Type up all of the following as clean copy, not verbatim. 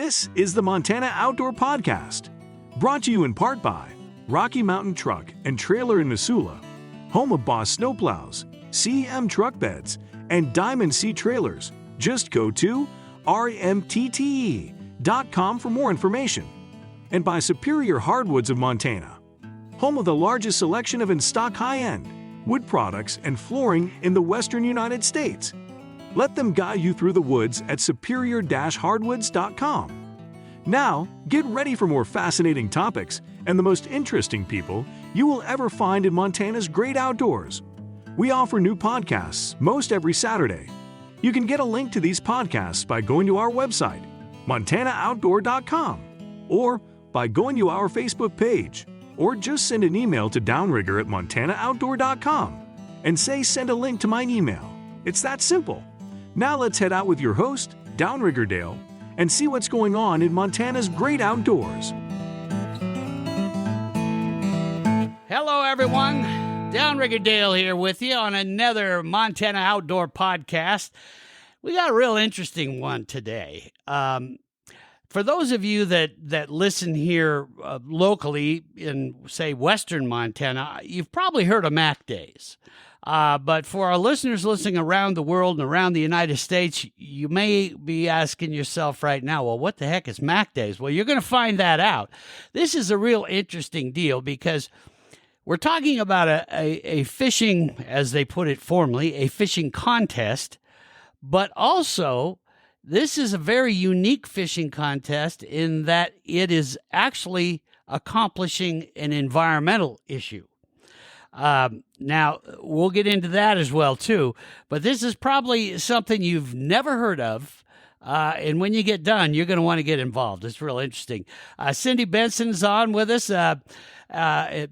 This is the Montana Outdoor Podcast, brought to you in part by Rocky Mountain Truck and Trailer in Missoula, home of Boss Snowplows, CM Truck Beds, and Diamond Sea Trailers. Just go to rmtte.com for more information. And by Superior Hardwoods of Montana, home of the largest selection of in-stock high-end wood products and flooring in the western United States. Let them guide you through the woods at superior-hardwoods.com. Now, get ready for more fascinating topics and the most interesting people you will ever find in Montana's great outdoors. We offer new podcasts most every Saturday. You can get a link to these podcasts by going to our website, montanooutdoor.com, or by going to our Facebook page, or just send an email to Downrigger at montanooutdoor.com and say send a link to my email. It's that simple. Now let's head out with your host, Downrigger Dale, and see what's going on in Montana's great outdoors. Hello, everyone. Downrigger Dale here with you on another Montana Outdoor Podcast. We got a real interesting one today. For those of you that listen here locally in, say, western Montana, you've probably heard of Mack Days. But for our listeners listening around the world and around the United States, you may be asking yourself right now, well, what the heck is Mack Days? Well, you're going to find that out. This is a real interesting deal because we're talking about a fishing, as they put it formally, a fishing contest, but also this is a very unique fishing contest in that it is actually accomplishing an environmental issue. Now, we'll get into that as well, too. But this is probably something you've never heard of. And when you get done, you're going to want to get involved. It's real interesting. Cindy Benson's on with us. Her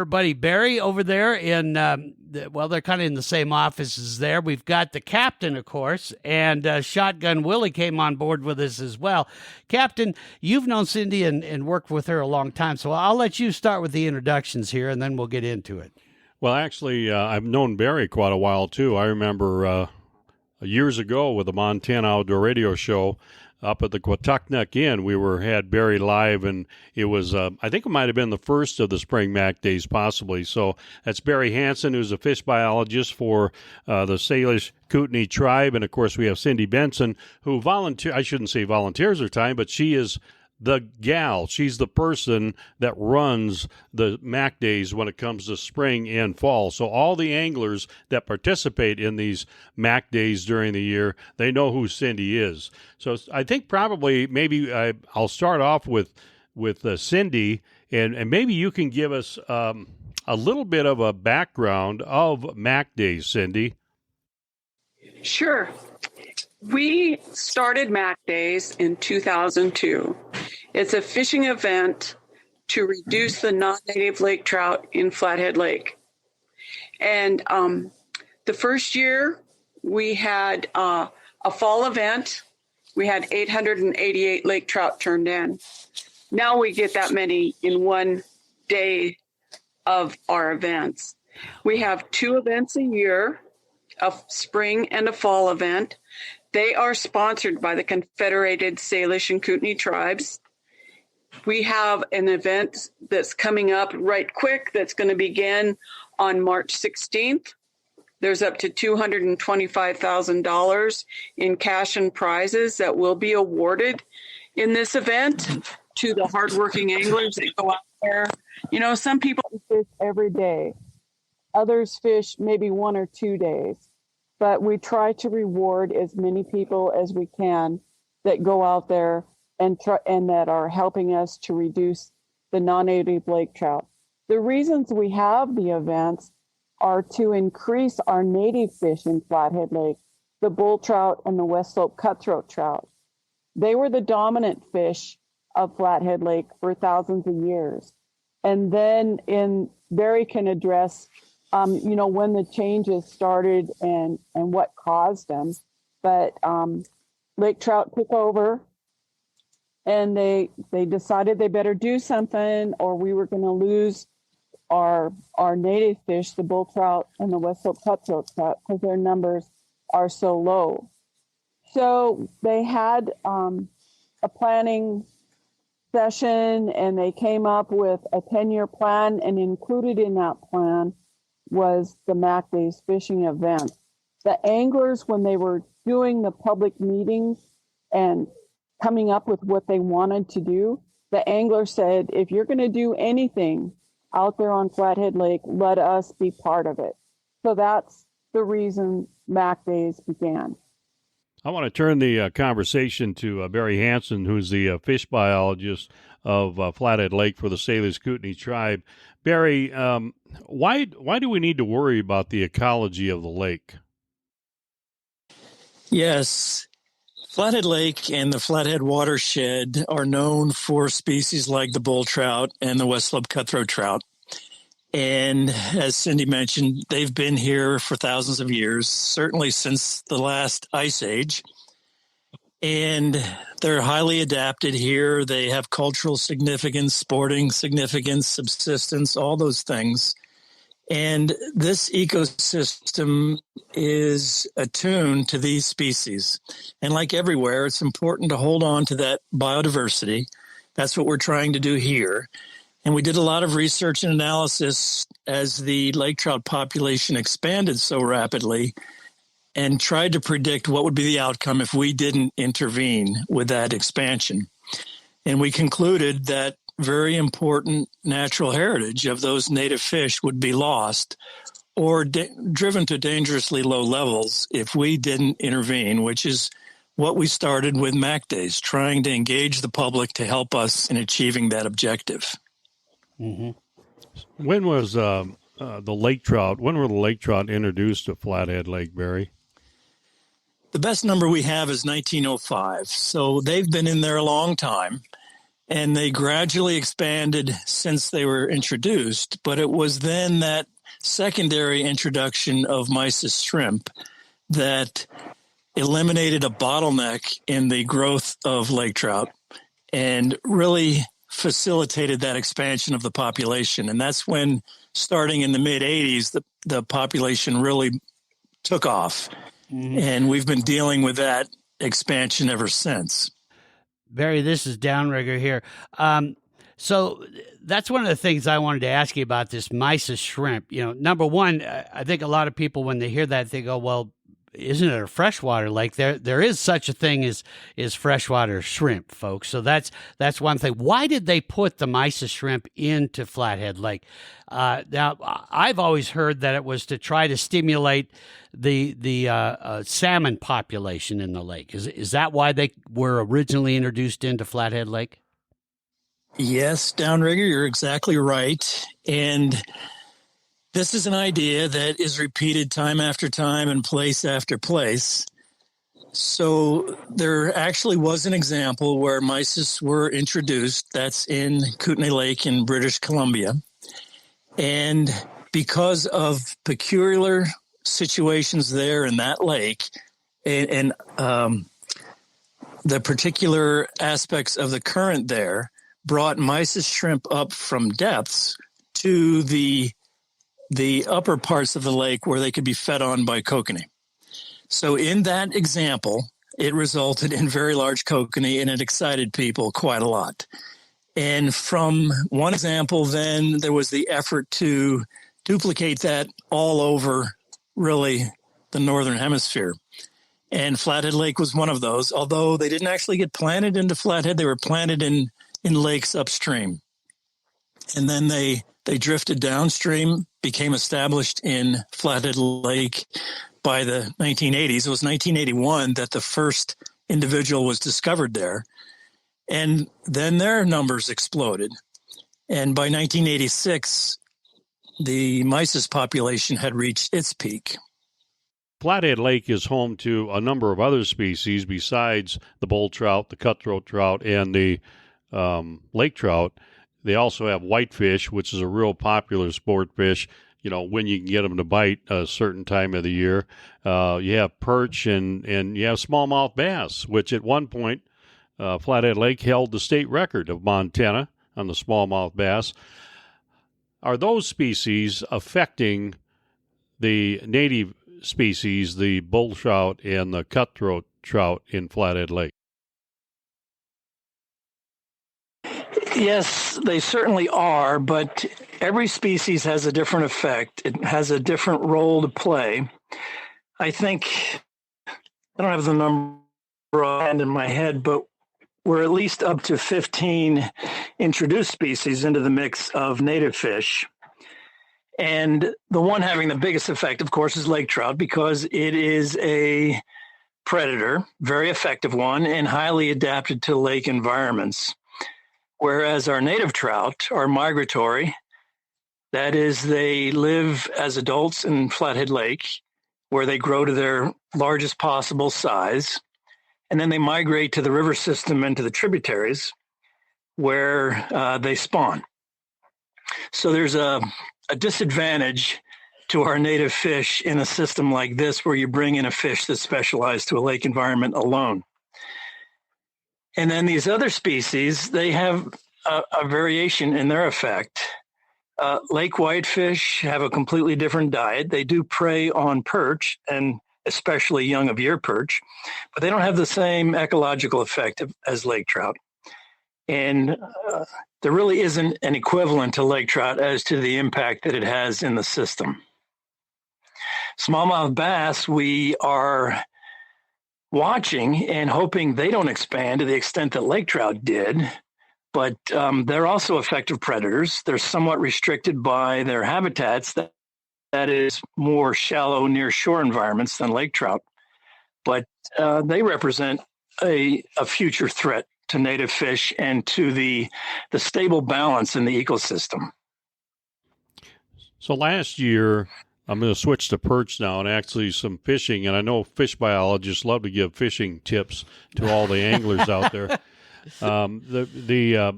buddy Barry over there in, they're kind of in the same offices there. We've got the captain, of course, and Shotgun Willie came on board with us as well. Captain, you've known Cindy and worked with her a long time, so I'll let you start with the introductions here, and then we'll get into it. Well, actually, I've known Barry quite a while, too. I remember years ago with the Montana Outdoor Radio Show, up at the Quatucknuck Inn, we had Barry live, and it was, I think it might have been the first of the Spring Mack Days, possibly. So that's Barry Hansen, who's a fish biologist for the Salish Kootenai Tribe, and of course we have Cindy Benson, who I shouldn't say volunteers her time, but she is the gal. She's the person that runs the Mack Days when it comes to spring and fall. So all the anglers that participate in these Mack Days during the year, they know who Cindy is. So I think probably maybe I'll start off with Cindy, and maybe you can give us a little bit of a background of Mack Days, Cindy. Sure. We started Mack Days in 2002. It's a fishing event to reduce the non-native lake trout in Flathead Lake. And the first year we had a fall event. We had 888 lake trout turned in. Now we get that many in one day of our events. We have 2 events a year, a spring and a fall event. They are sponsored by the Confederated Salish and Kootenai Tribes. We have an event that's coming up right quick that's going to begin on March 16th. There's up to $225,000 in cash and prizes that will be awarded in this event to the hardworking anglers that go out there. You know, some people fish every day. Others fish maybe 1 or 2 days. But we try to reward as many people as we can that go out there and that are helping us to reduce the non-native lake trout. The reasons we have the events are to increase our native fish in Flathead Lake, the bull trout and the West Slope cutthroat trout. They were the dominant fish of Flathead Lake for thousands of years. And then Barry can address when the changes started and what caused them. But lake trout took over, and they decided they better do something, or we were going to lose our native fish, the bull trout and the West Slope cutthroat trout, because their numbers are so low. So they had a a planning session, and they came up with a 10-year plan, and included in that plan was the Mack Days fishing event. The anglers, when they were doing the public meetings and coming up with what they wanted to do, the angler said, if you're going to do anything out there on Flathead Lake, let us be part of it. So that's the reason Mack Days began. I want to turn the conversation to Barry Hansen, who's the fish biologist of Flathead Lake for the Salish Kootenai Tribe. Barry, why do we need to worry about the ecology of the lake? Yes, Flathead Lake and the Flathead watershed are known for species like the bull trout and the West Slope cutthroat trout. And as Cindy mentioned, they've been here for thousands of years, certainly since the last ice age. And they're highly adapted here. They have cultural significance, sporting significance, subsistence, all those things. And this ecosystem is attuned to these species. And like everywhere, it's important to hold on to that biodiversity. That's what we're trying to do here. And we did a lot of research and analysis as the lake trout population expanded so rapidly, and tried to predict what would be the outcome if we didn't intervene with that expansion. And we concluded that very important natural heritage of those native fish would be lost or driven to dangerously low levels if we didn't intervene, which is what we started with Mack Days, trying to engage the public to help us in achieving that objective. Mm-hmm. When was the lake trout? When were the lake trout introduced to Flathead Lake, Barry? The best number we have is 1905. So they've been in there a long time, and they gradually expanded since they were introduced. But it was then that secondary introduction of mysis shrimp that eliminated a bottleneck in the growth of lake trout and really facilitated that expansion of the population. And that's when, starting in the mid-'80s, the population really took off. Mm-hmm. And we've been dealing with that expansion ever since. Barry, this is Downrigger here. So that's one of the things I wanted to ask you about this mysis shrimp. You know, number one, I think a lot of people, when they hear that, they go, well, isn't it a freshwater lake? There is such a thing as freshwater shrimp, folks. So that's one thing. Why did they put the mysis shrimp into Flathead Lake? Now, I've always heard that it was to try to stimulate the salmon population in the lake. Is that why they were originally introduced into Flathead Lake? Yes, Downrigger, you're exactly right. And this is an idea that is repeated time after time and place after place. So there actually was an example where mysis were introduced. That's in Kootenai Lake in British Columbia. And because of peculiar situations there in that lake and the particular aspects of the current there brought mysis shrimp up from depths to the upper parts of the lake where they could be fed on by kokanee. So in that example, it resulted in very large kokanee, and it excited people quite a lot. And from one example, then there was the effort to duplicate that all over, really, the northern hemisphere. And Flathead Lake was one of those, although they didn't actually get planted into Flathead. They were planted in lakes upstream. And then they drifted downstream, became established in Flathead Lake by the 1980s. It was 1981 that the first individual was discovered there. And then their numbers exploded. And by 1986, the mysis population had reached its peak. Flathead Lake is home to a number of other species besides the bull trout, the cutthroat trout, and the lake trout. They also have whitefish, which is a real popular sport fish, you know, when you can get them to bite a certain time of the year. You have perch and you have smallmouth bass, which at one point, Flathead Lake held the state record of Montana on the smallmouth bass. Are those species affecting the native species, the bull trout and the cutthroat trout in Flathead Lake? Yes, they certainly are, but every species has a different effect. It has a different role to play. I think, I don't have the number in my head, but we're at least up to 15 introduced species into the mix of native fish. And the one having the biggest effect, of course, is lake trout, because it is a predator, very effective one, and highly adapted to lake environments. Whereas our native trout are migratory. That is, they live as adults in Flathead Lake, where they grow to their largest possible size. And then they migrate to the river system and to the tributaries, where they spawn. So there's a disadvantage to our native fish in a system like this, where you bring in a fish that's specialized to a lake environment alone. And then these other species, they have a variation in their effect. Lake whitefish have a completely different diet. They do prey on perch, and especially young of year perch, but they don't have the same ecological effect as lake trout. And there really isn't an equivalent to lake trout as to the impact that it has in the system. Smallmouth bass, we are watching and hoping they don't expand to the extent that lake trout did, but they're also effective predators. They're somewhat restricted by their habitats that is more shallow near shore environments than lake trout, but they represent a future threat to native fish and to the stable balance in the ecosystem. So last year, I'm going to switch to perch now and actually some fishing. And I know fish biologists love to give fishing tips to all the anglers out there. The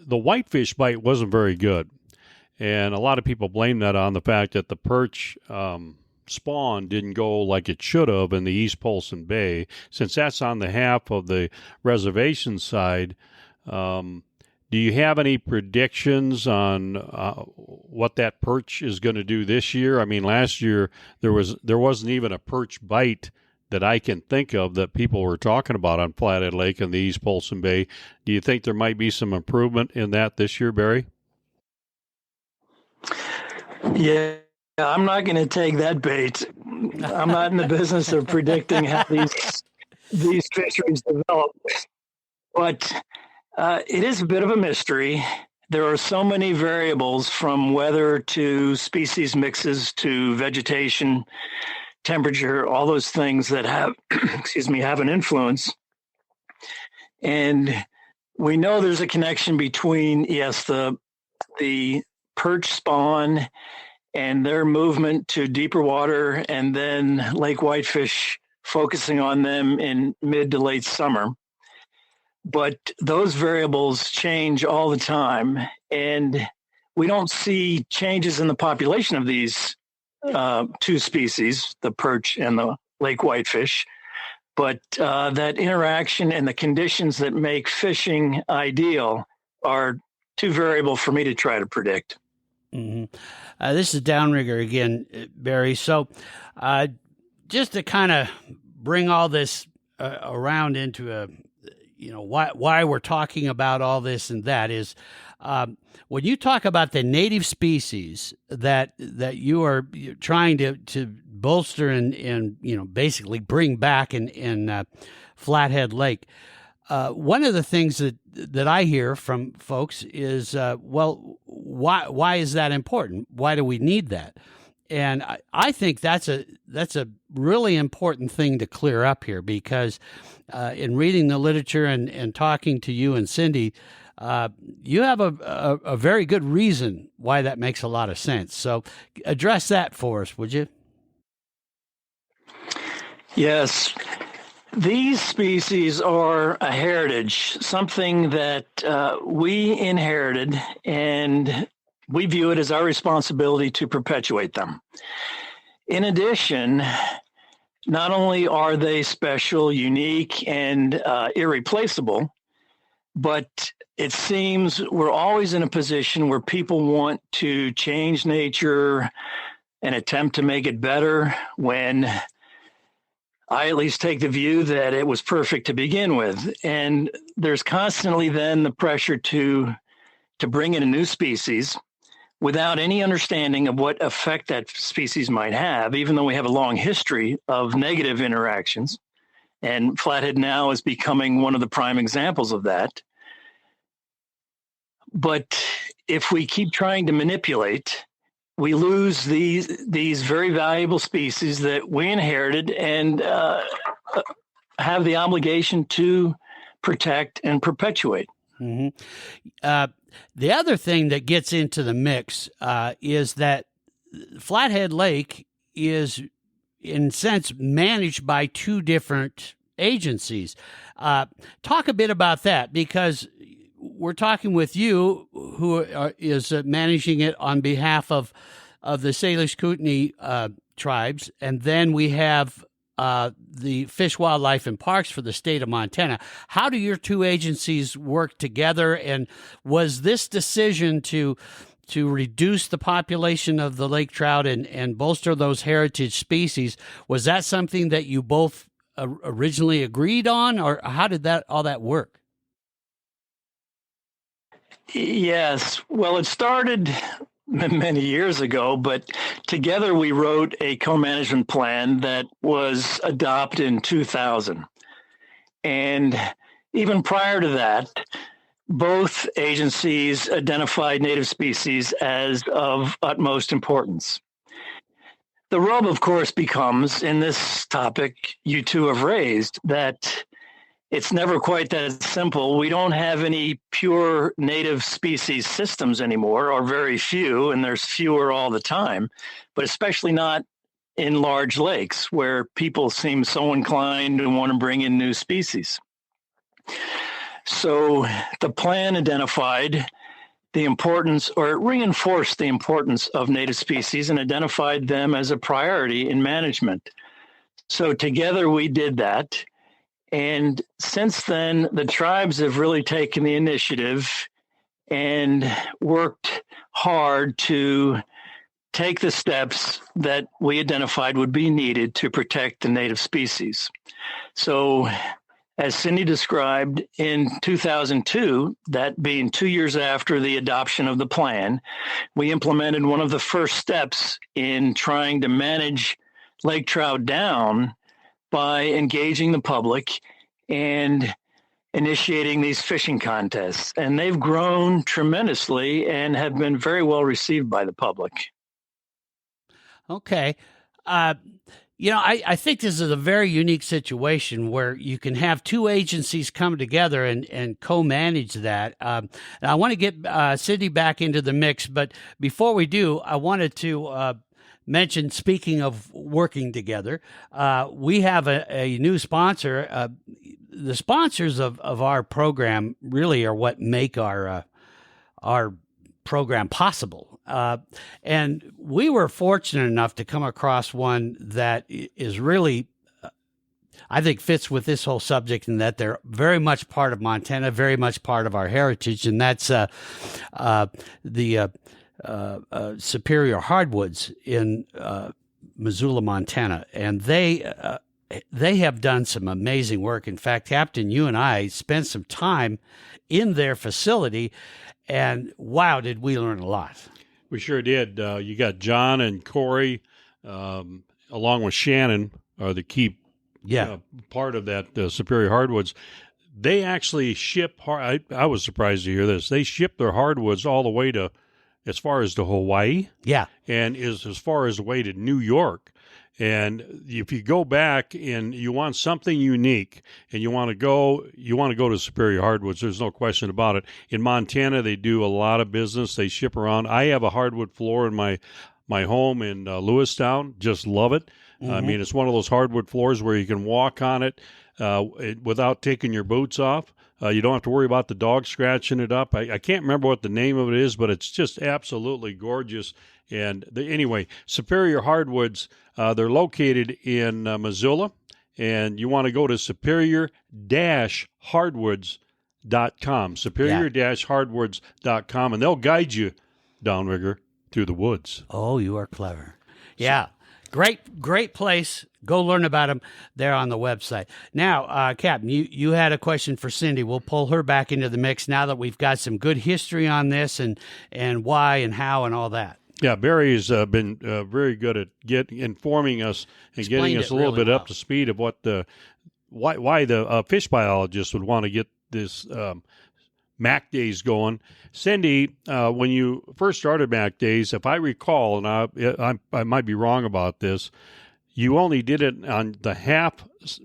whitefish bite wasn't very good. And a lot of people blame that on the fact that the perch spawn didn't go like it should have in the East Polson Bay. Since that's on the half of the reservation side, do you have any predictions on what that perch is going to do this year? I mean, last year there wasn't even a perch bite that I can think of that people were talking about on Flathead Lake and the East Polson Bay. Do you think there might be some improvement in that this year, Barry? Yeah, I'm not going to take that bait. I'm not in the business of predicting how these fisheries develop, but it is a bit of a mystery. There are so many variables, from weather to species mixes to vegetation, temperature, all those things that have, have an influence. And we know there's a connection between, yes, the perch spawn and their movement to deeper water, and then lake whitefish focusing on them in mid to late summer. But those variables change all the time, and we don't see changes in the population of these two species, the perch and the lake whitefish. But that interaction and the conditions that make fishing ideal are too variable for me to try to predict. Mm-hmm. This is Downrigger again, Barry. So just to kind of bring all this around into why we're talking about all this and that is, when you talk about the native species that you're trying to bolster and basically bring back in Flathead Lake, one of the things that I hear from folks is, why is that important? Why do we need that? And I think that's a really important thing to clear up here, because in reading the literature and talking to you and Cindy, you have a very good reason why that makes a lot of sense. So address that for us, would you? Yes. These species are a heritage, something that we inherited, and we view it as our responsibility to perpetuate them. In addition, not only are they special, unique, and irreplaceable, but it seems we're always in a position where people want to change nature and attempt to make it better when I at least take the view that it was perfect to begin with. And there's constantly then the pressure to bring in a new species without any understanding of what effect that species might have, even though we have a long history of negative interactions. And Flathead now is becoming one of the prime examples of that. But if we keep trying to manipulate, we lose these very valuable species that we inherited and have the obligation to protect and perpetuate. Mm-hmm. The other thing that gets into the mix is that Flathead Lake is, in a sense, managed by two different agencies. Talk a bit about that, because we're talking with you, who is managing it on behalf of the Salish Kootenai tribes, and then we have the Fish, Wildlife, and Parks for the state of Montana. How do your two agencies work together? And was this decision to reduce the population of the lake trout and bolster those heritage species, was that something that you both originally agreed on, or how did all that work? Yes. Well, it started many years ago, but together we wrote a co-management plan that was adopted in 2000. And even prior to that, both agencies identified native species as of utmost importance. The rub, of course, becomes, in this topic you two have raised, that it's never quite that simple. We don't have any pure native species systems anymore, or very few, and there's fewer all the time, but especially not in large lakes where people seem so inclined to want to bring in new species. So the plan identified the importance, or it reinforced the importance of native species and identified them as a priority in management. So together we did that. And since then, the tribes have really taken the initiative and worked hard to take the steps that we identified would be needed to protect the native species. So, as Cindy described, in 2002, that being 2 years after the adoption of the plan, we implemented one of the first steps in trying to manage lake trout down by engaging the public and initiating these fishing contests. And they've grown tremendously and have been very well received by the public. Okay. I think this is a very unique situation where you can have two agencies come together and co-manage that. And I want to get Cindy back into the mix, but before we do, I wanted to mention, speaking of working together, we have a new sponsor. The sponsors of our program really are what make our program possible. And we were fortunate enough to come across one that is really, I think, fits with this whole subject, in that they're very much part of Montana, very much part of our heritage, and that's the Superior Hardwoods in Missoula, Montana. And they have done some amazing work. In fact, Captain, you and I spent some time in their facility, and wow, did we learn a lot. We sure did. You got John and Corey, along with Shannon, are the key part of that Superior Hardwoods. They actually ship, I was surprised to hear this, they ship their hardwoods all the way to, as far as to Hawaii. Yeah. And is as far as the way to New York. And if you go back and you want something unique and you want to go to Superior Hardwoods, there's no question about it. In Montana, they do a lot of business. They ship around. I have a hardwood floor in my home in Lewistown. Just love it. Mm-hmm. I mean, it's one of those hardwood floors where you can walk on it without taking your boots off. You don't have to worry about the dog scratching it up. I can't remember what the name of it is, but it's just absolutely gorgeous. And anyway, Superior Hardwoods, they're located in Missoula, and you want to go to superior-hardwoods.com, superior-hardwoods.com, and they'll guide you, Downrigger, through the woods. Oh, you are clever. Yeah. Great place. Go learn about them there on the website. Now, Captain, you had a question for Cindy. We'll pull her back into the mix now that we've got some good history on this and why and how and all that. Yeah, Barry's been very good at informing us and getting us a little bit up to speed of what why the fish biologists would want to get this Mack Days going. Cindy, when you first started Mack Days, if I recall, and I might be wrong about this, you only did it on the half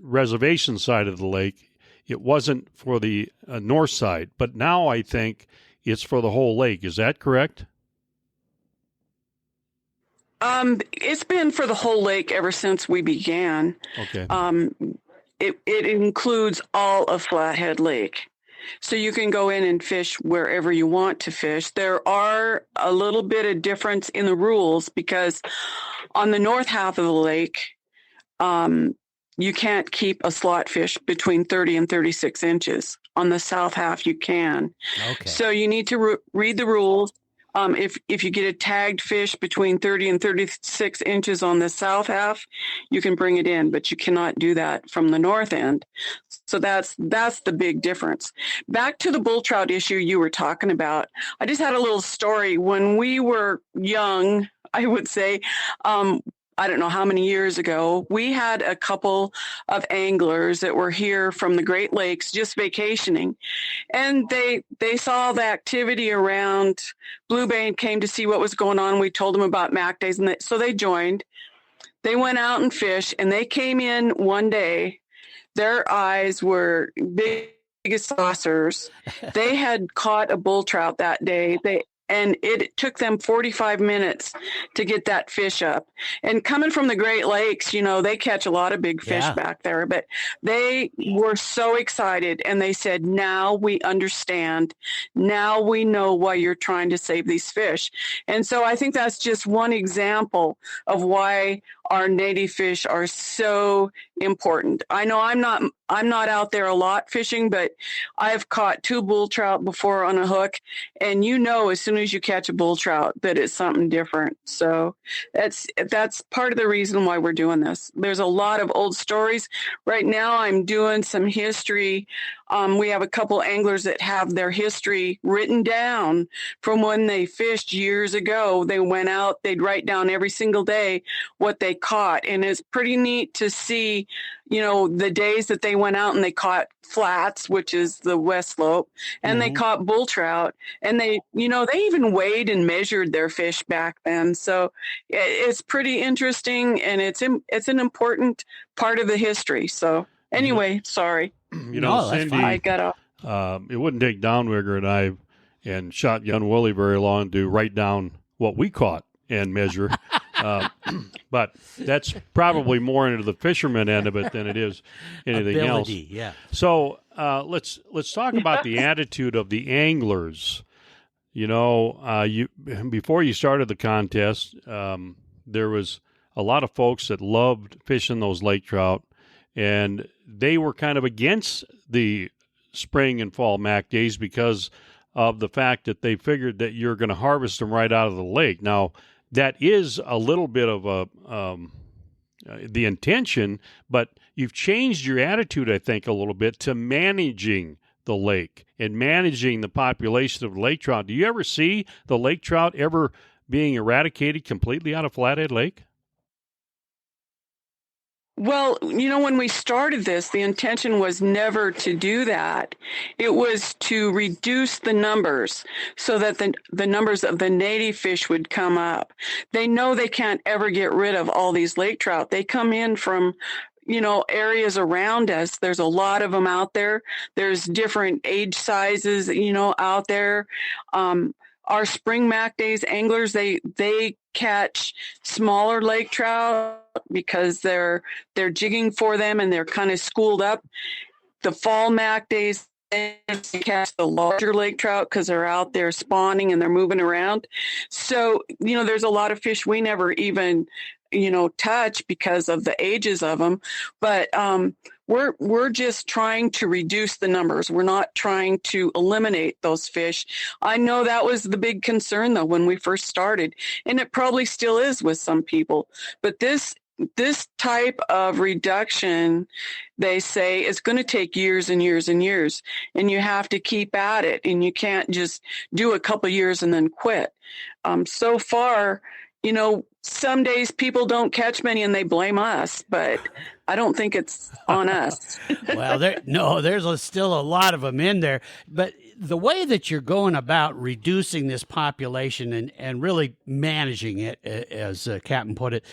reservation side of the lake. It wasn't for the north side, but now I think it's for the whole lake. Is that correct? It's been for the whole lake ever since we began. Okay. It includes all of Flathead Lake. So you can go in and fish wherever you want to fish. There are a little bit of difference in the rules because on the north half of the lake, you can't keep a slot fish between 30 and 36 inches. On the south half, you can. Okay. So you need to read the rules. If you get a tagged fish between 30 and 36 inches on the south half, you can bring it in, but you cannot do that from the north end. So that's the big difference. Back to the bull trout issue you were talking about. I just had a little story. When we were young, I would say, I don't know how many years ago, we had a couple of anglers that were here from the Great Lakes just vacationing. And they saw the activity around Blue Bay and came to see what was going on. We told them about Mack Days, and so they joined. They went out and fished, and they came in one day. Their eyes were big as saucers. They had caught a bull trout that day. And it took them 45 minutes to get that fish up. And coming from the Great Lakes, they catch a lot of big fish back there. But they were so excited, and they said, now we understand. Now we know why you're trying to save these fish. And so I think that's just one example of why our native fish are so important. I know I'm not out there a lot fishing, but I've caught 2 bull trout before on a hook, and as soon as you catch a bull trout that it's something different. So that's part of the reason why we're doing this. There's a lot of old stories. Right now I'm doing some history. We have a couple anglers that have their history written down from when they fished years ago. They went out, they'd write down every single day what they caught. And it's pretty neat to see, the days that they went out and they caught flats, which is the west slope, and they caught bull trout. And they even weighed and measured their fish back then. So it's pretty interesting, and it's an important part of the history. So anyway, sorry. Cindy, I got off. It wouldn't take Downrigger and I and Shotgun Willie very long to write down what we caught and measure. But that's probably more into the fisherman end of it than it is anything else. Yeah. So let's talk about the attitude of the anglers. Before you started the contest, there was a lot of folks that loved fishing those lake trout, and they were kind of against the spring and fall Mack Days because of the fact that they figured that you're going to harvest them right out of the lake. Now, that is a little bit of the intention, but you've changed your attitude, I think, a little bit to managing the lake and managing the population of lake trout. Do you ever see the lake trout ever being eradicated completely out of Flathead Lake? Well, when we started this, the intention was never to do that. It was to reduce the numbers so that the numbers of the native fish would come up. They know they can't ever get rid of all these lake trout. They come in from areas around us. There's a lot of them out there. There's different age sizes, out there. Our spring Mack Days anglers, they catch smaller lake trout because they're jigging for them and they're kind of schooled up. The fall Mack Days, to catch the larger lake trout because they're out there spawning and they're moving around. So, there's a lot of fish we never even, touch because of the ages of them. But we're just trying to reduce the numbers. We're not trying to eliminate those fish. I know that was the big concern, though, when we first started, and it probably still is with some people. But this type of reduction, they say, is going to take years and years and years, and you have to keep at it, and you can't just do a couple years and then quit. So far, some days people don't catch many and they blame us, but I don't think it's on us. Well, there's still a lot of them in there, but the way that you're going about reducing this population and really managing it, as Captain put it,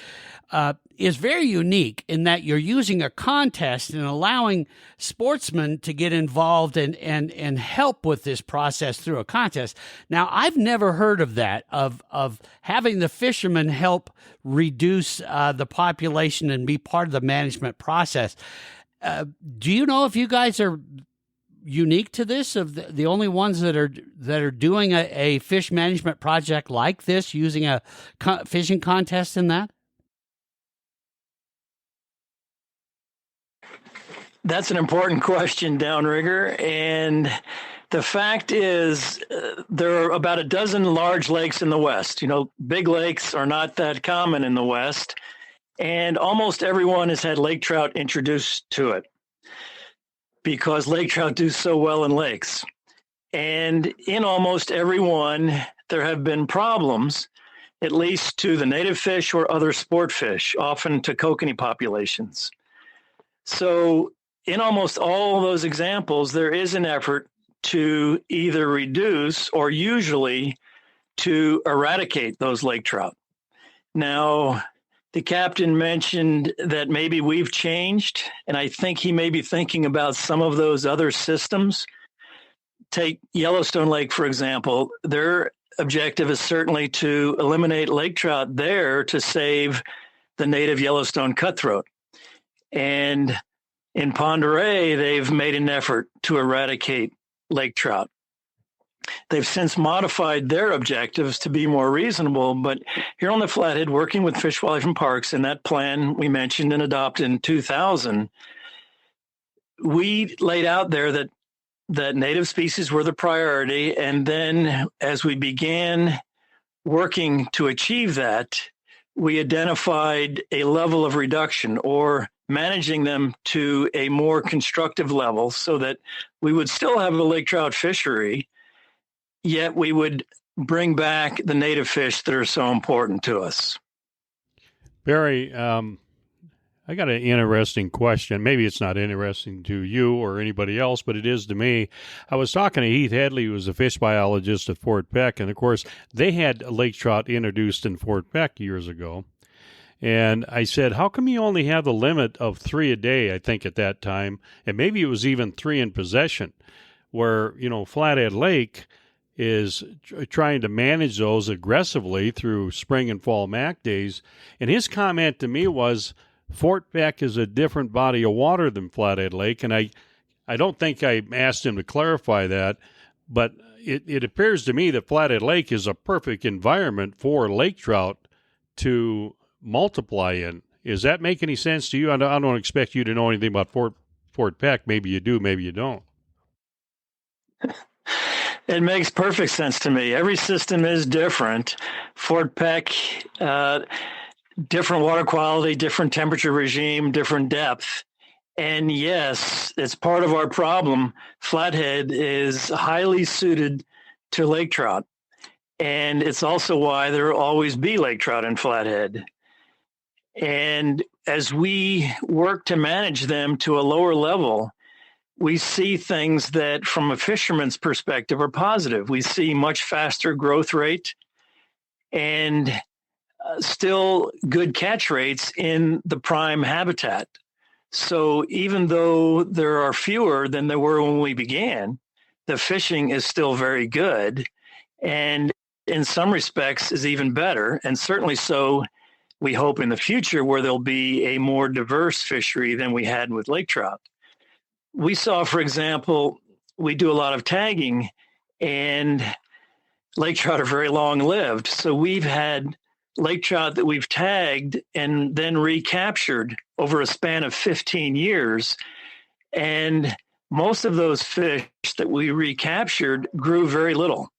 is very unique in that you're using a contest and allowing sportsmen to get involved and help with this process through a contest. Now, I've never heard of that, of having the fishermen help reduce the population and be part of the management process. Do you know if you guys are unique to this, of the only ones that are doing a fish management project like this, using a fishing contest in that? That's an important question, Downrigger. And the fact is, there are about a dozen large lakes in the West. Big lakes are not that common in the West, and almost everyone has had lake trout introduced to it because lake trout do so well in lakes. And in almost every one, there have been problems, at least to the native fish or other sport fish, often to kokanee populations. So in almost all those examples, there is an effort to either reduce or usually to eradicate those lake trout. Now, the captain mentioned that maybe we've changed, and I think he may be thinking about some of those other systems. Take Yellowstone Lake, for example. Their objective is certainly to eliminate lake trout there to save the native Yellowstone cutthroat. And in Ponderay, they've made an effort to eradicate lake trout. They've since modified their objectives to be more reasonable, but here on the Flathead, working with Fish, Wildlife, and Parks, and that plan we mentioned and adopted in 2000, we laid out there that native species were the priority, and then as we began working to achieve that, we identified a level of reduction or managing them to a more constructive level so that we would still have a lake trout fishery, yet we would bring back the native fish that are so important to us. Barry, I got an interesting question. Maybe it's not interesting to you or anybody else, but it is to me. I was talking to Heath Headley, who was a fish biologist at Fort Peck, and of course, they had lake trout introduced in Fort Peck years ago. And I said, how come you only have the limit of 3 a day, I think, at that time? And maybe it was even 3 in possession, where, Flathead Lake is trying to manage those aggressively through spring and fall Mack days. And his comment to me was, Fort Peck is a different body of water than Flathead Lake. And I don't think I asked him to clarify that, but it appears to me that Flathead Lake is a perfect environment for lake trout to multiply in. Does that make any sense to you? I don't expect you to know anything about Fort Peck. Maybe you do, maybe you don't. It makes perfect sense to me. Every system is different. Fort Peck, different water quality, different temperature regime, different depth. And yes, it's part of our problem. Flathead is highly suited to lake trout. And it's also why there will always be lake trout in Flathead. And as we work to manage them to a lower level, we see things that from a fisherman's perspective are positive. We see much faster growth rate and still good catch rates in the prime habitat. So even though there are fewer than there were when we began, the fishing is still very good, and in some respects is even better, and certainly so we hope in the future, where there'll be a more diverse fishery than we had with lake trout. We saw, for example, we do a lot of tagging, and lake trout are very long lived. So we've had lake trout that we've tagged and then recaptured over a span of 15 years. And most of those fish that we recaptured grew very little.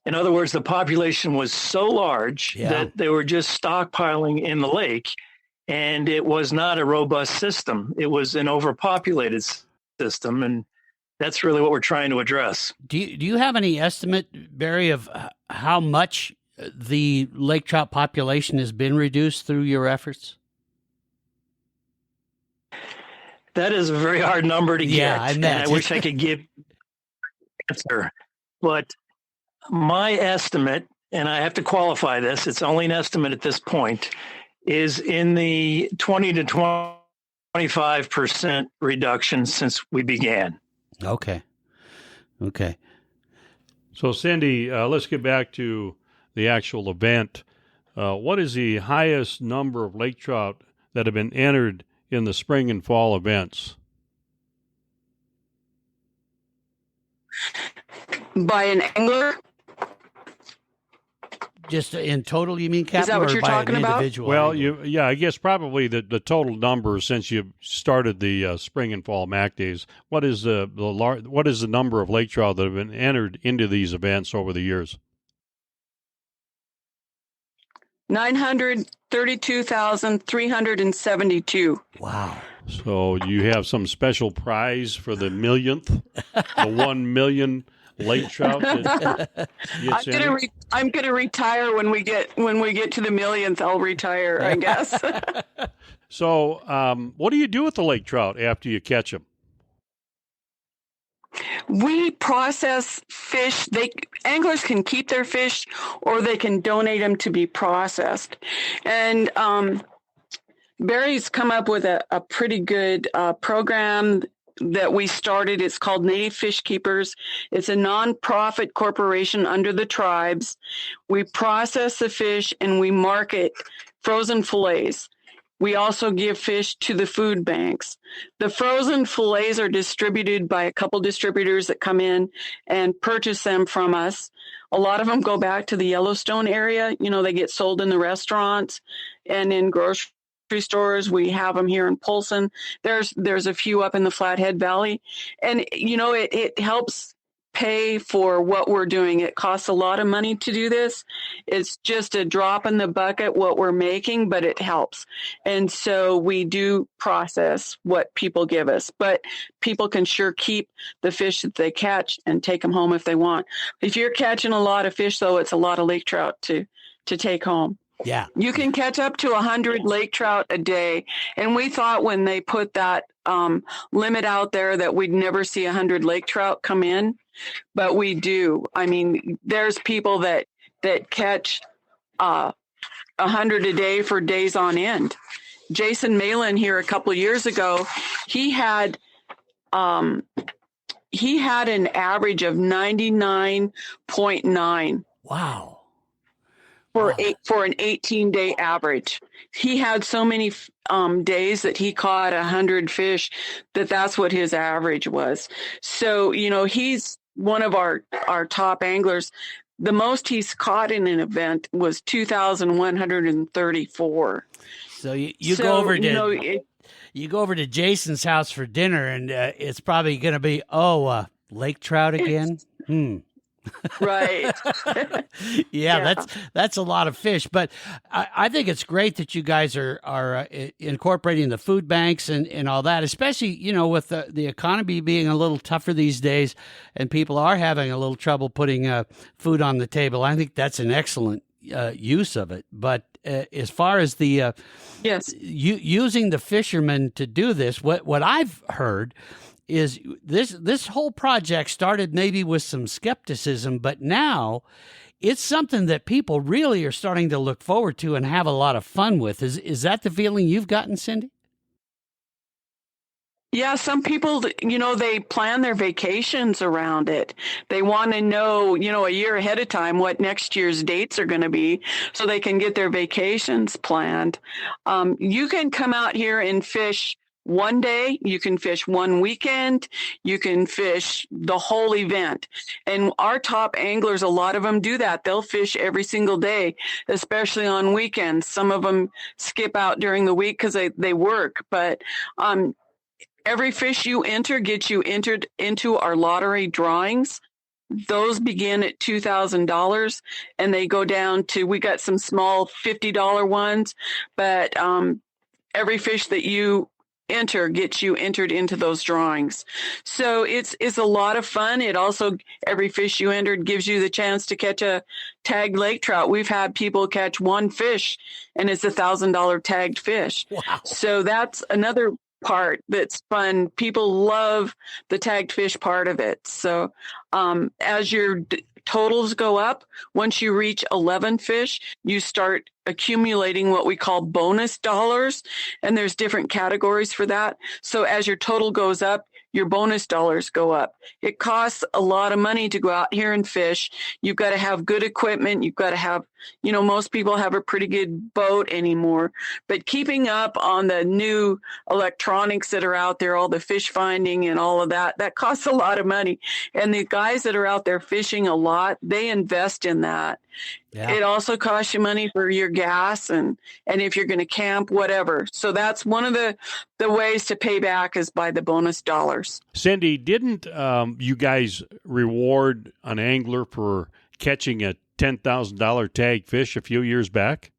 In other words, the population was so large that they were just stockpiling in the lake, and it was not a robust system. It was an overpopulated system, and that's really what we're trying to address. Do you have any estimate, Barry, of how much the lake trout population has been reduced through your efforts? That is a very hard number to get. I and I wish I could give an answer. But my estimate, and I have to qualify this, it's only an estimate at this point, is in the 20 to 25% reduction since we began. Okay. So, Cindy, let's get back to the actual event. What is the highest number of lake trout that have been entered in the spring and fall events? By an angler? Just in total, you mean, Captain? Is that what or you're by talking an about? individual? Well, I guess probably the total number since you started the spring and fall Mack days. What is the number of lake trout that have been entered into these events over the years? 932,372. Wow. So you have some special prize for the millionth, the 1 million lake trout. I'm gonna retire when we get to the millionth. I'll retire, I guess. So, what do you do with the lake trout after you catch them? We process fish. Anglers can keep their fish, or they can donate them to be processed. And Barry's come up with a pretty good program that we started. It's called Native Fish Keepers. It's a nonprofit corporation under the tribes. We process the fish and we market frozen fillets. We also give fish to the food banks. The frozen fillets are distributed by a couple distributors that come in and purchase them from us. A lot of them go back to the Yellowstone area. They get sold in the restaurants and in grocery stores. We have them here in Polson. There's a few up in the Flathead Valley. And, it helps pay for what we're doing. It costs a lot of money to do this. It's just a drop in the bucket what we're making, but it helps. And so we do process what people give us, but people can sure keep the fish that they catch and take them home if they want. If you're catching a lot of fish, though, it's a lot of lake trout to take home. Yeah. You can catch up to 100 lake trout a day. And we thought when they put that limit out there that we'd never see 100 lake trout come in, but we do. I mean, there's people that catch 100 a day for days on end. Jason Malin here a couple of years ago, he had an average of 99.9. Wow. For an 18-day average. He had so many days that he caught 100 fish that's what his average was. So, he's one of our top anglers. The most he's caught in an event was 2,134. So you go over to you go over to Jason's house for dinner, and it's probably going to be lake trout again. Right. Yeah, that's a lot of fish. But I think it's great that you guys are incorporating the food banks and all that, especially, with the economy being a little tougher these days and people are having a little trouble putting food on the table. I think that's an excellent use of it. But as far as the using the fishermen to do this, what I've heard is this whole project started maybe with some skepticism, but now it's something that people really are starting to look forward to and have a lot of fun with. Is that the feeling you've gotten, Cindy? Yeah, some people, they plan their vacations around it. They want to know, a year ahead of time what next year's dates are going to be so they can get their vacations planned. You can come out here and fish one day, you can fish one weekend, you can fish the whole event. And our top anglers, a lot of them do that. They'll fish every single day, especially on weekends. Some of them skip out during the week because they work. But every fish you enter gets you entered into our lottery drawings. Those begin at $2,000 and they go down to, we got some small $50 ones, but every fish that you enter gets you entered into those drawings. So it's a lot of fun. It also, every fish you entered gives you the chance to catch a tagged lake trout. We've had people catch one fish and it's $1,000 tagged fish. Wow. So that's another part that's fun. People love the tagged fish part of it. So as your totals go up, once you reach 11 fish, you start accumulating what we call bonus dollars, and there's different categories for that. So as your total goes up, your bonus dollars go up. It costs a lot of money to go out here and fish. You've got to have good equipment. You've got to have, most people have a pretty good boat anymore, but keeping up on the new electronics that are out there, all the fish finding and all of that, that costs a lot of money. And the guys that are out there fishing a lot, they invest in that. Yeah. It also costs you money for your gas and if you're going to camp, whatever. So that's one of the ways to pay back is by the bonus dollars. Cindy, didn't you guys reward an angler for catching a $10,000 tag fish a few years back?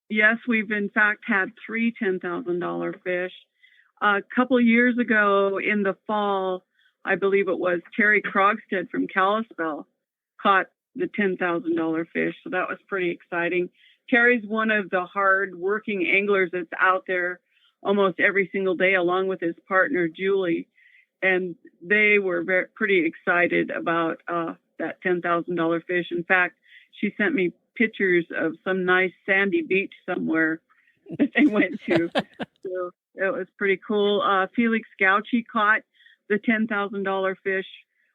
Yes, we've in fact had 3 $10,000 fish. A couple of years ago in the fall, I believe it was Terry Krogstad from Kalispell caught the $10,000 fish. So that was pretty exciting. Terry's one of the hard-working anglers that's out there almost every single day, along with his partner, Julie. And they were pretty excited about that $10,000 fish. In fact, she sent me pictures of some nice sandy beach somewhere that they went to. So it was pretty cool. Felix Gauchi caught the $10,000 fish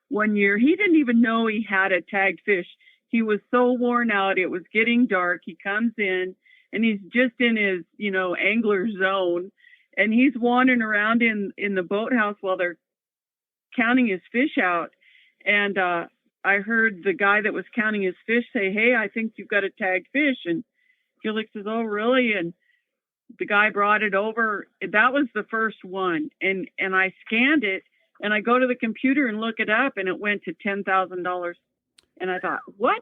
one year. He didn't even know he had a tagged fish. He was so worn out. It was getting dark. He comes in and he's just in his, angler zone, and he's wandering around in the boathouse while they're counting his fish out. And I heard the guy that was counting his fish say, "Hey, I think you've got a tagged fish." And Felix says, "Oh, really?" And the guy brought it over. That was the first one. And I scanned it. And I go to the computer and look it up, and it went to $10,000. And I thought, what?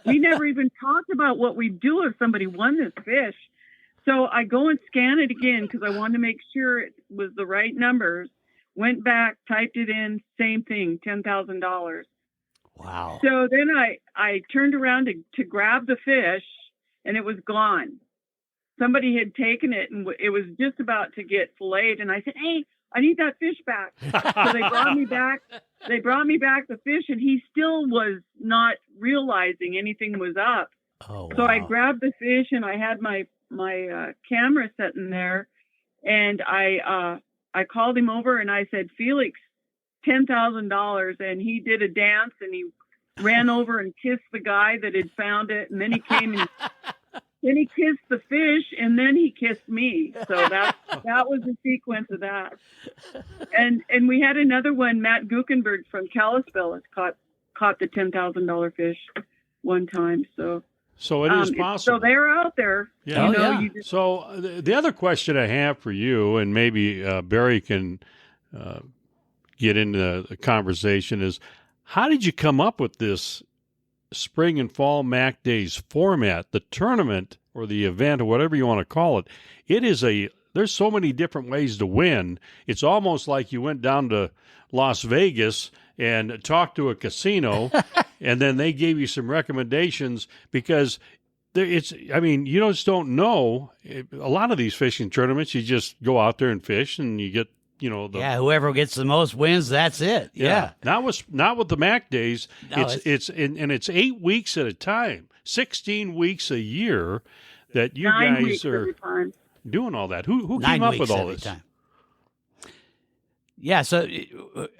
We never even talked about what we do if somebody won this fish. So I go and scan it again because I wanted to make sure it was the right numbers. Went back, typed it in, same thing, $10,000. Wow. So then I turned around to grab the fish, and it was gone. Somebody had taken it, and it was just about to get filleted. And I said, "Hey, I need that fish back." So they brought me back. They brought me back the fish, and he still was not realizing anything was up. Oh, wow. So I grabbed the fish, and I had my camera sitting there, and I called him over, and I said, "Felix, $10,000," and he did a dance, and he ran over and kissed the guy that had found it, and then he came and. Then he kissed the fish, and then he kissed me. So that was the sequence of that. And we had another one. Matt Guckenberg from Kalispell has caught the $10,000 fish one time. So it is possible. So they're out there. Yeah. Yeah. So the other question I have for you, and maybe Barry can get into the conversation, is how did you come up with this spring and fall Mack Days format, the tournament or the event or whatever you want to call it? There's so many different ways to win. It's almost like you went down to Las Vegas and talked to a casino and then they gave you some recommendations because you just don't know. A lot of these fishing tournaments, you just go out there and fish and you get whoever gets the most wins, that's it. Yeah. Not with the Mack Days. No, it's 8 weeks at a time, 16 weeks a year that you guys are doing all that. Who came up with all this? Yeah, so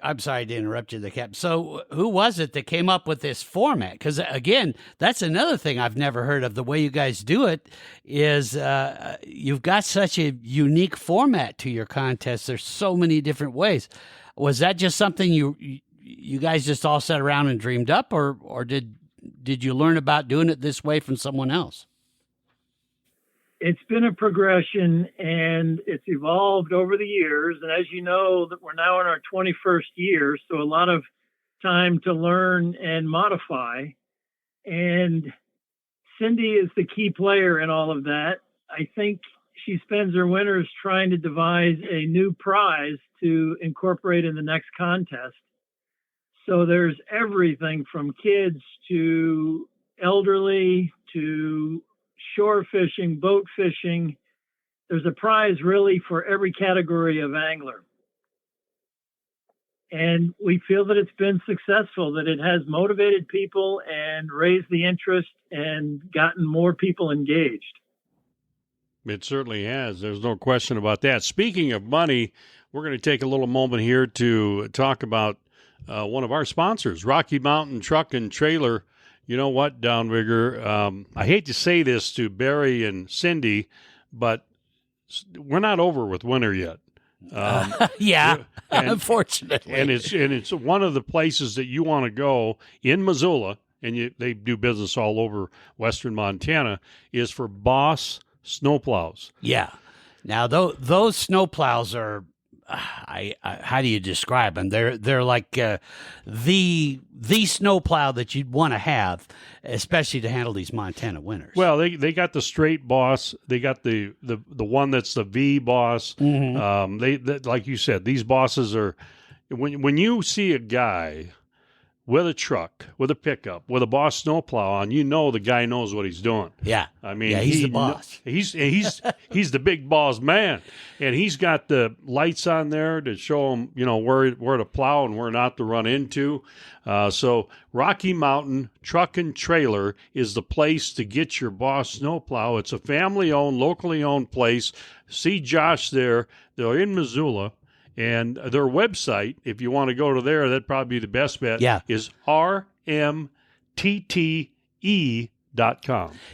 I'm sorry to interrupt you, the Captain. So who was it that came up with this format? Because, again, that's another thing I've never heard of. The way you guys do it is you've got such a unique format to your contest. There's so many different ways. Was that just something you guys just all sat around and dreamed up, or did you learn about doing it this way from someone else? It's been a progression, and it's evolved over the years. And as you know, that we're now in our 21st year, so a lot of time to learn and modify. And Cindy is the key player in all of that. I think she spends her winters trying to devise a new prize to incorporate in the next contest. So there's everything from kids to elderly to shore fishing, boat fishing. There's a prize really for every category of angler. And we feel that it's been successful, that it has motivated people and raised the interest and gotten more people engaged. It certainly has. There's no question about that. Speaking of money, we're going to take a little moment here to talk about one of our sponsors, Rocky Mountain Truck and Trailer. You know what, Downrigger? I hate to say this to Barry and Cindy, but we're not over with winter yet. Yeah, unfortunately. And it's one of the places that you want to go in Missoula, and they do business all over western Montana, is for Boss snowplows. Yeah. Now, those snowplows are, how do you describe them? They're like the snowplow that you'd want to have, especially to handle these Montana winters. Well, they got the straight Boss. They got the one that's the V Boss. Mm-hmm. They like you said, these Bosses are when you see a guy with a truck, with a pickup, with a Boss snowplow on, you know the guy knows what he's doing. Yeah. I mean, he's the boss. He's the big boss man, and he's got the lights on there to show him, where to plow and where not to run into. So Rocky Mountain Truck and Trailer is the place to get your Boss snowplow. It's a family-owned, locally owned place. See Josh there. They're in Missoula. And their website, if you want to go to there, that'd probably be the best bet, is rmtte.com.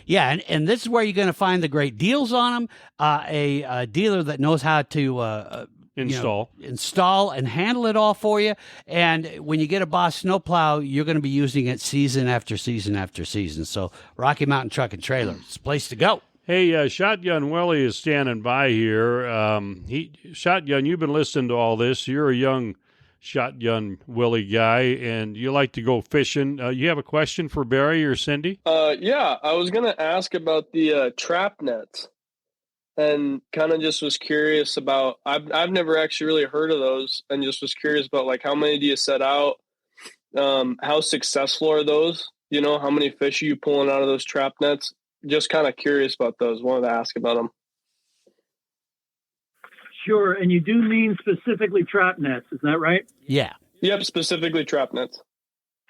Yeah, and this is where you're going to find the great deals on them, a dealer that knows how to install and handle it all for you. And when you get a Boss snowplow, you're going to be using it season after season after season. So Rocky Mountain Truck and Trailer, it's the place to go. Hey, Shotgun Willie is standing by here. Shotgun, you've been listening to all this. You're a young Shotgun Willie guy, and you like to go fishing. You have a question for Barry or Cindy? Yeah, I was going to ask about the trap nets, and kind of just was curious about. I've never actually really heard of those, and just was curious about like how many do you set out? How successful are those? How many fish are you pulling out of those trap nets? Just kind of curious about those. Wanted to ask about them. Sure. And you do mean specifically trap nets. Is that right? Yeah. Yep. Specifically trap nets.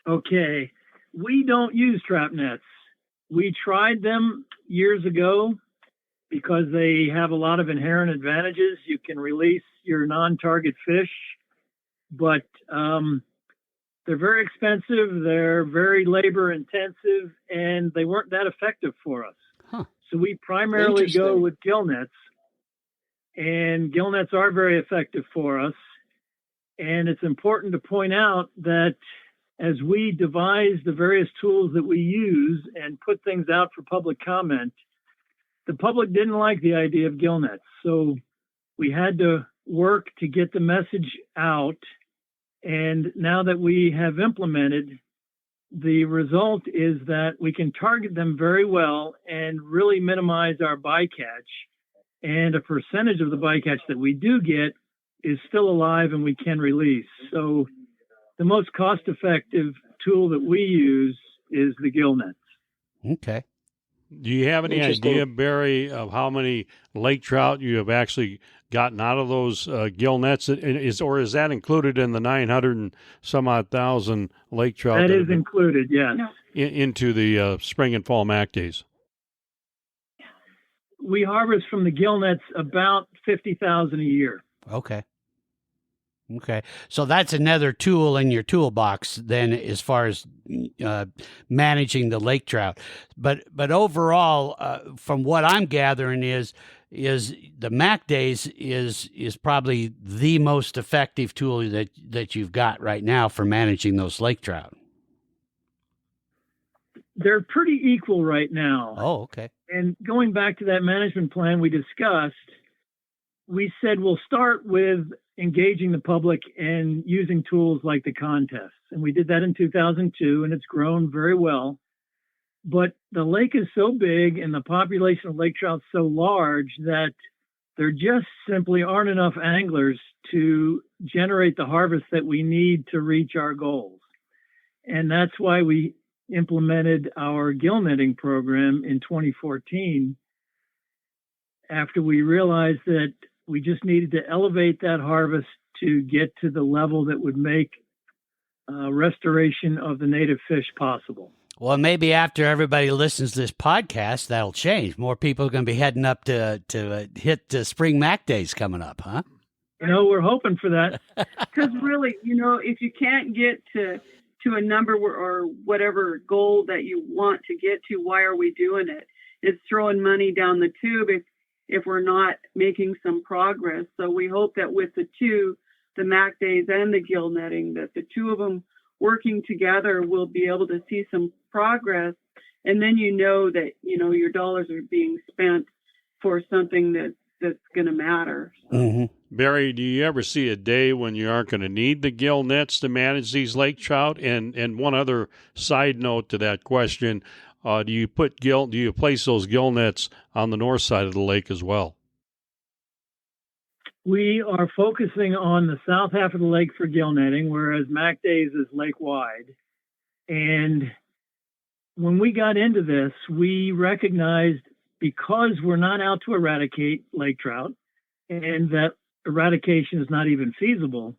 Okay. We don't use trap nets. We tried them years ago because they have a lot of inherent advantages. You can release your non-target fish, but they're very expensive, they're very labor intensive, and they weren't that effective for us. Huh. So we primarily go with gill nets, and gill nets are very effective for us. And it's important to point out that as we devise the various tools that we use and put things out for public comment, the public didn't like the idea of gill nets. So we had to work to get the message out. And now that we have implemented, the result is that we can target them very well and really minimize our bycatch. And a percentage of the bycatch that we do get is still alive and we can release. So the most cost-effective tool that we use is the gill nets. Okay. Do you have any idea, Barry, of how many lake trout you have actually gotten out of those gill nets? Or is that included in the 900 and some odd thousand lake trout? That is included, yes. Into the spring and fall Mack days. We harvest from the gill nets about 50,000 a year. Okay. Okay. So that's another tool in your toolbox then as far as managing the lake trout. But overall, from what I'm gathering is the Mack Days is probably the most effective tool that you've got right now for managing those lake trout. They're pretty equal right now. Oh, okay. And going back to that management plan we discussed, we said we'll start with engaging the public and using tools like the contests. And we did that in 2002, and it's grown very well. But the lake is so big and the population of lake trout so large that there just simply aren't enough anglers to generate the harvest that we need to reach our goals. And that's why we implemented our gill netting program in 2014 after we realized that we just needed to elevate that harvest to get to the level that would make restoration of the native fish possible. Well, maybe after everybody listens to this podcast, that'll change. More people are going to be heading up to hit the spring Mack Days coming up, huh? We're hoping for that. Because really, if you can't get to a number or whatever goal that you want to get to, why are we doing it? It's throwing money down the tube if we're not making some progress. So we hope that with the Mack Days and the gill netting, that the two of them working together will be able to see some progress. And then that, your dollars are being spent for something that's going to matter. So. Mm-hmm. Barry, do you ever see a day when you aren't going to need the gill nets to manage these lake trout? And one other side note to that question, do you place those gill nets on the north side of the lake as well? We are focusing on the south half of the lake for gill netting, whereas Mack Days is lake-wide. And when we got into this, we recognized, because we're not out to eradicate lake trout, and that eradication is not even feasible,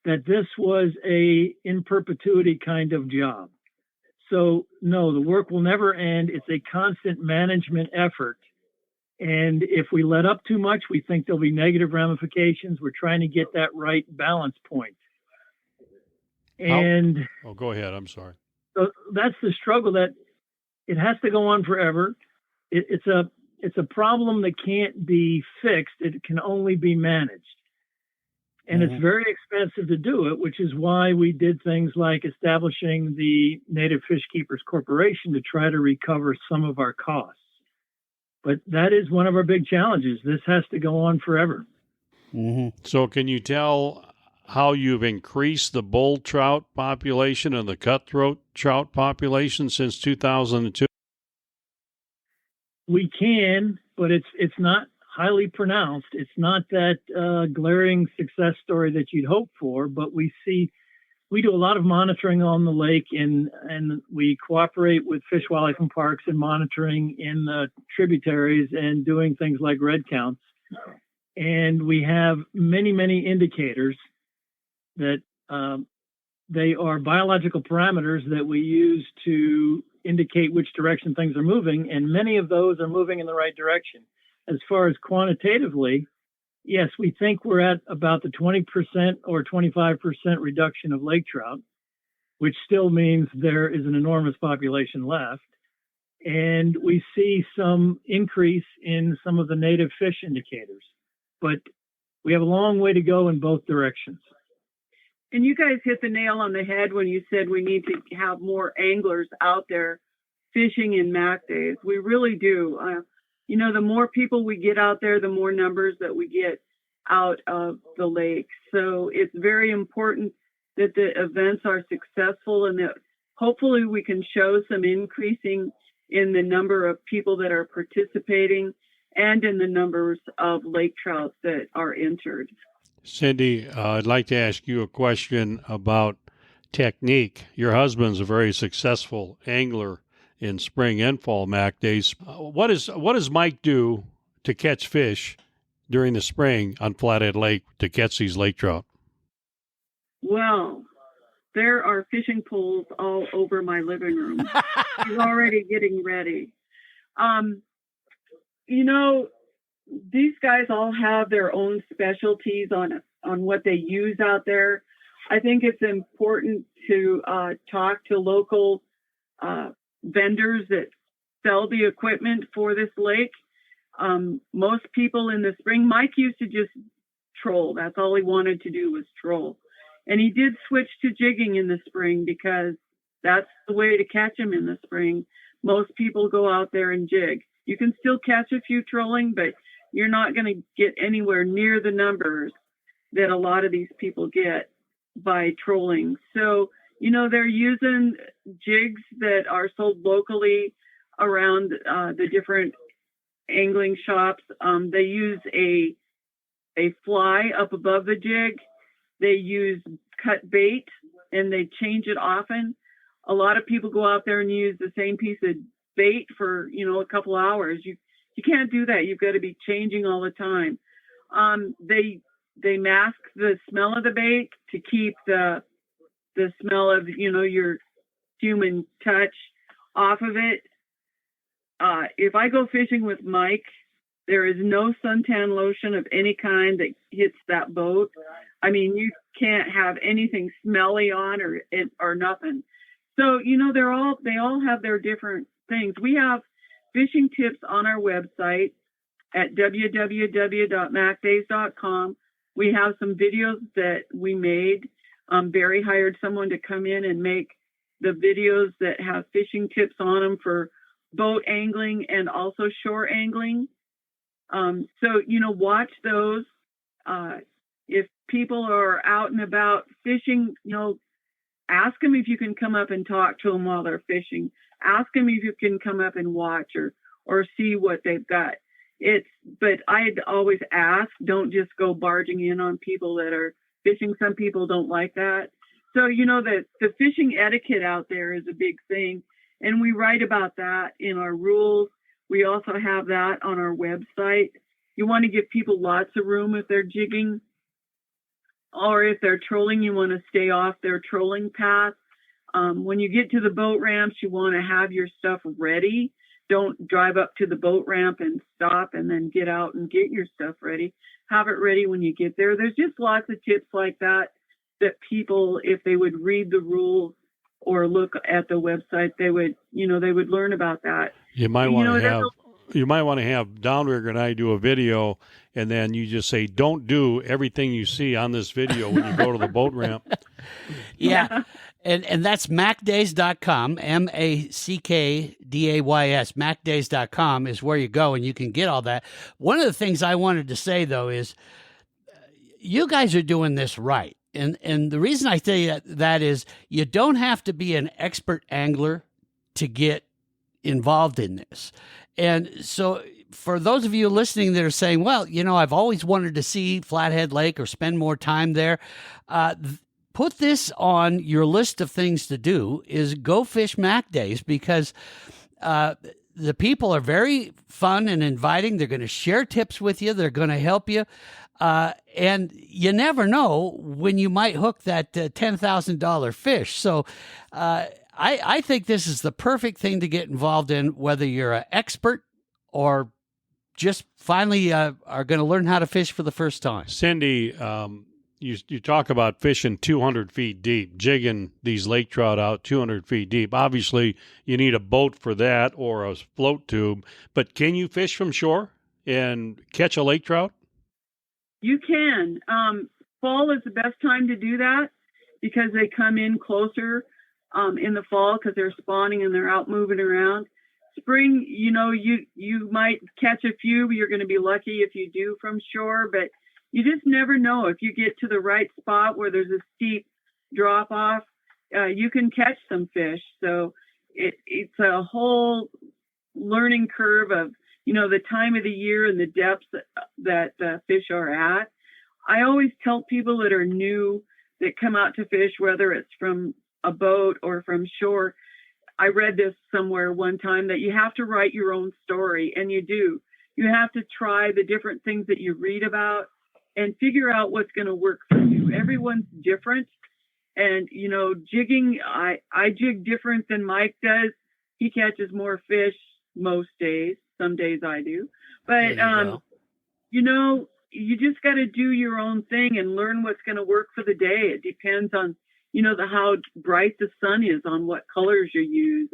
that this was a in perpetuity kind of job. So no, the work will never end. It's a constant management effort. And if we let up too much, we think there'll be negative ramifications. We're trying to get that right balance point. And go ahead. I'm sorry. So that's the struggle, that it has to go on forever. It's a problem that can't be fixed. It can only be managed. And it's very expensive to do it, which is why we did things like establishing the Native Fish Keepers Corporation to try to recover some of our costs. But that is one of our big challenges. This has to go on forever. Mm-hmm. So can you tell how you've increased the bull trout population and the cutthroat trout population since 2002? We can, but it's not highly pronounced. It's not that glaring success story that you'd hope for, but we do a lot of monitoring on the lake, and we cooperate with Fish, Wildlife, and Parks in monitoring in the tributaries and doing things like red counts. And we have many, many indicators that they are biological parameters that we use to indicate which direction things are moving, and many of those are moving in the right direction. As far as quantitatively, yes, we think we're at about the 20% or 25% reduction of lake trout, which still means there is an enormous population left. And we see some increase in some of the native fish indicators, but we have a long way to go in both directions. And you guys hit the nail on the head when you said we need to have more anglers out there fishing in Mack Days. We really do. The more people we get out there, the more numbers that we get out of the lake. So it's very important that the events are successful, and that hopefully we can show some increasing in the number of people that are participating and in the numbers of lake trout that are entered. Cindy, I'd like to ask you a question about technique. Your husband's a very successful angler in spring and fall Mack Days. What does Mike do to catch fish during the spring on Flathead Lake to catch these lake trout? Well, there are fishing poles all over my living room. He's already getting ready. These guys all have their own specialties on what they use out there. I think it's important to talk to local vendors that sell the equipment for this lake. Most people in the spring, Mike used to just troll. That's all he wanted to do was troll. And he did switch to jigging in the spring because that's the way to catch them in the spring. Most people go out there and jig. You can still catch a few trolling, but you're not going to get anywhere near the numbers that a lot of these people get by trolling. So, they're using jigs that are sold locally around the different angling shops. They use a fly up above the jig. They use cut bait, and they change it often. A lot of people go out there and use the same piece of bait for, a couple hours. You can't do that. You've got to be changing all the time. They mask the smell of the bait to keep the smell of, your human touch off of it. If I go fishing with Mike, there is no suntan lotion of any kind that hits that boat. I mean, you can't have anything smelly on or nothing. So, they all have their different things. We have fishing tips on our website at www.mackdays.com. We have some videos that we made. Barry hired someone to come in and make the videos that have fishing tips on them for boat angling and also shore angling. So, watch those. If people are out and about fishing, ask them if you can come up and talk to them while they're fishing. Ask them if you can come up and watch or see what they've got. But I'd always ask, don't just go barging in on people that are fishing. Some people don't like that. So, the fishing etiquette out there is a big thing. And we write about that in our rules. We also have that on our website. You want to give people lots of room if they're jigging, or if they're trolling, you want to stay off their trolling path. When you get to the boat ramps, you want to have your stuff ready. Don't drive up to the boat ramp and stop and then get out and get your stuff ready. Have it ready when you get there. There's just lots of tips like that people, if they would read the rules or look at the website, they would learn about that. You might want to have Downrigger and I do a video, and then you just say, don't do everything you see on this video when you go to the boat ramp. Yeah. And that's mackdays.com, MACKDAYS. Mackdays.com is where you go, and you can get all that. One of the things I wanted to say, though, is you guys are doing this right. And the reason I say that is you don't have to be an expert angler to get involved in this. And so for those of you listening that are saying, well, I've always wanted to see Flathead Lake or spend more time there, put this on your list of things to do is go fish Mack Days, because the people are very fun and inviting. They're going to share tips with you. They're going to help you. And you never know when you might hook that $10,000 fish. So I think this is the perfect thing to get involved in, whether you're an expert or just finally are going to learn how to fish for the first time. Cindy, you talk about fishing 200 feet deep, jigging these lake trout out 200 feet deep. Obviously, you need a boat for that or a float tube. But can you fish from shore and catch a lake trout? You can. Fall is the best time to do that because they come in closer in the fall because they're spawning and they're out moving around. Spring, you might catch a few. You're going to be lucky if you do from shore, but you just never know. If you get to the right spot where there's a steep drop off, you can catch some fish. So it's a whole learning curve of, the time of the year and the depths that the fish are at. I always tell people that are new that come out to fish, whether it's from a boat or from shore, I read this somewhere one time that you have to write your own story, and you do. You have to try the different things that you read about and figure out what's going to work for you. Everyone's different. And, jigging, I jig different than Mike does. He catches more fish most days. Some days I do. But, you just got to do your own thing and learn what's going to work for the day. It depends on, how bright the sun is, on what colors you use.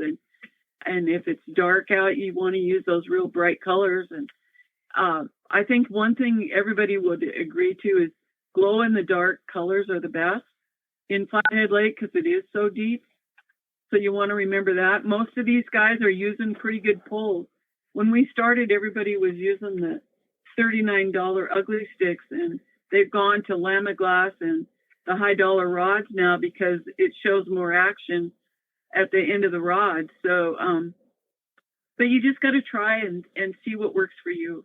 And if it's dark out, you want to use those real bright colors. And I think one thing everybody would agree to is glow in the dark colors are the best in Flathead Lake because it is so deep. So you want to remember that. Most of these guys are using pretty good poles. When we started, everybody was using the $39 ugly sticks, and they've gone to Lamiglass and the high dollar rods now because it shows more action at the end of the rod. So, but you just got to try and see what works for you.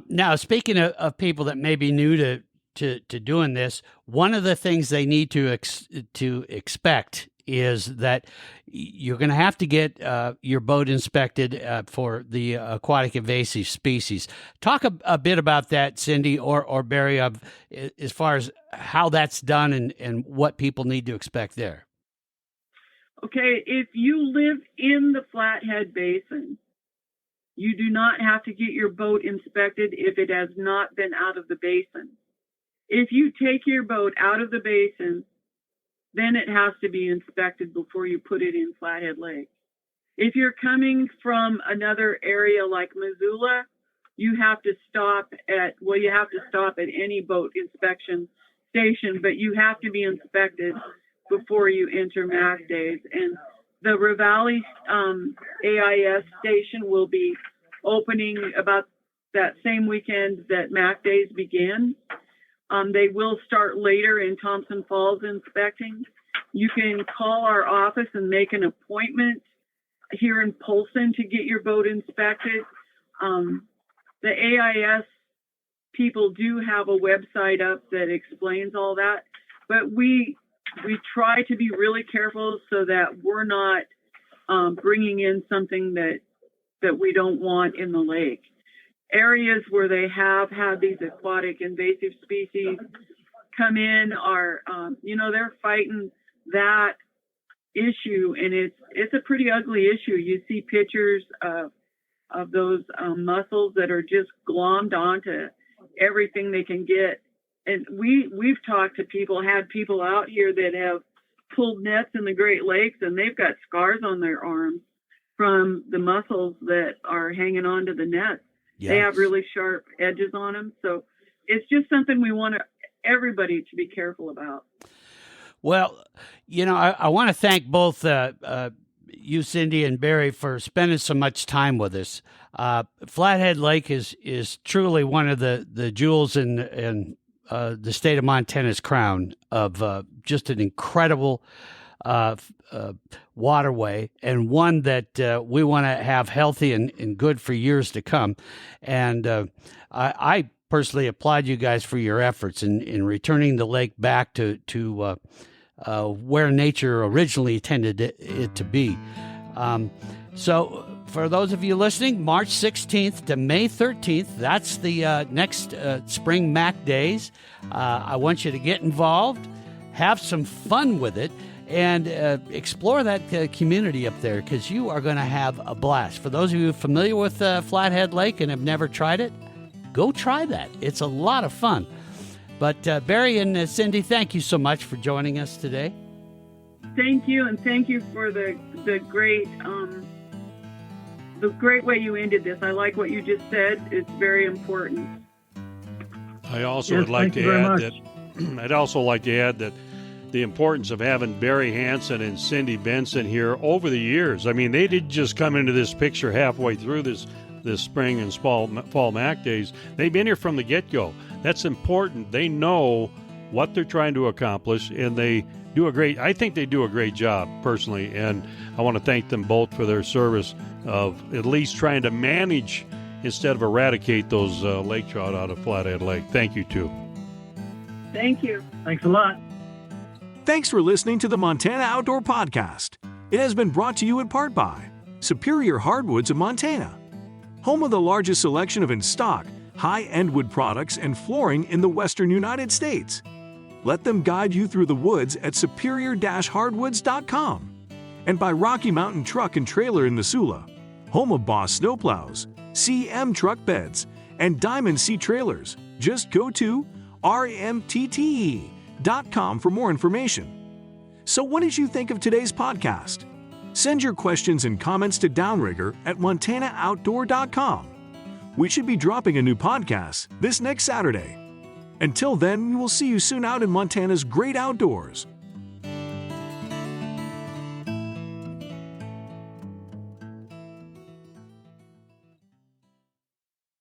Now, speaking of people that may be new to doing this, one of the things they need to expect is that you're going to have to get your boat inspected for the aquatic invasive species. Talk a bit about that, Cindy or Barry, as far as how that's done and what people need to expect there. Okay, if you live in the Flathead Basin, you do not have to get your boat inspected if it has not been out of the basin. If you take your boat out of the basin, then it has to be inspected before you put it in Flathead Lake. If you're coming from another area like Missoula, you have to stop at any boat inspection station, but you have to be inspected before you enter Mack Days. And the Ravalli AIS station will be opening about that same weekend that Mack Days begin. They will start later in Thompson Falls inspecting. You can call our office and make an appointment here in Polson to get your boat inspected. The AIS people do have a website up that explains all that, but we try to be really careful so that we're not bringing in something that we don't want in the lake. Areas where they have had these aquatic invasive species come in are, they're fighting that issue, and it's a pretty ugly issue. You see pictures of those mussels that are just glommed onto everything they can get. And we've talked to people, had people out here that have pulled nets in the Great Lakes, and they've got scars on their arms from the mussels that are hanging onto the nets. Yes. They have really sharp edges on them. So it's just something we want everybody to be careful about. Well, I want to thank both you, Cindy, and Barry for spending so much time with us. Flathead Lake is truly one of the jewels in the state of Montana's crown of just an incredible waterway, and one that we want to have healthy and good for years to come. And I personally applaud you guys for your efforts in returning the lake back to where nature originally intended it to be. So for those of you listening, March 16th to May 13th, that's the next Spring Mack Days. I want you to get involved, have some fun with it, and explore that community up there, because you are going to have a blast. For those of you familiar with Flathead Lake and have never tried it, go try that. It's a lot of fun. But Barry and Cindy, thank you so much for joining us today. Thank you, and thank you for the great way you ended this. I like what you just said. It's very important. I also would like to add that I'd also like to add that the importance of having Barry Hansen and Cindy Benson here over the years. I mean, they didn't just come into this picture halfway through this spring and fall Mack Days. They've been here from the get-go. That's important. They know what they're trying to accomplish, and I think they do a great job, personally, and I want to thank them both for their service of at least trying to manage instead of eradicate those lake trout out of Flathead Lake. Thank you, too. Thank you. Thanks a lot. Thanks for listening to the Montana Outdoor Podcast. It has been brought to you in part by Superior Hardwoods of Montana, home of the largest selection of in-stock, high-end wood products and flooring in the western United States. Let them guide you through the woods at superior-hardwoods.com. And by Rocky Mountain Truck and Trailer in Missoula, home of Boss Snowplows, CM Truck Beds, and Diamond Sea Trailers. Just go to RMTTE.com for more information. So what did you think of today's podcast? Send your questions and comments to Downrigger at MontanaOutdoor.com. We should be dropping a new podcast this next Saturday. Until then, we will see you soon out in Montana's great outdoors.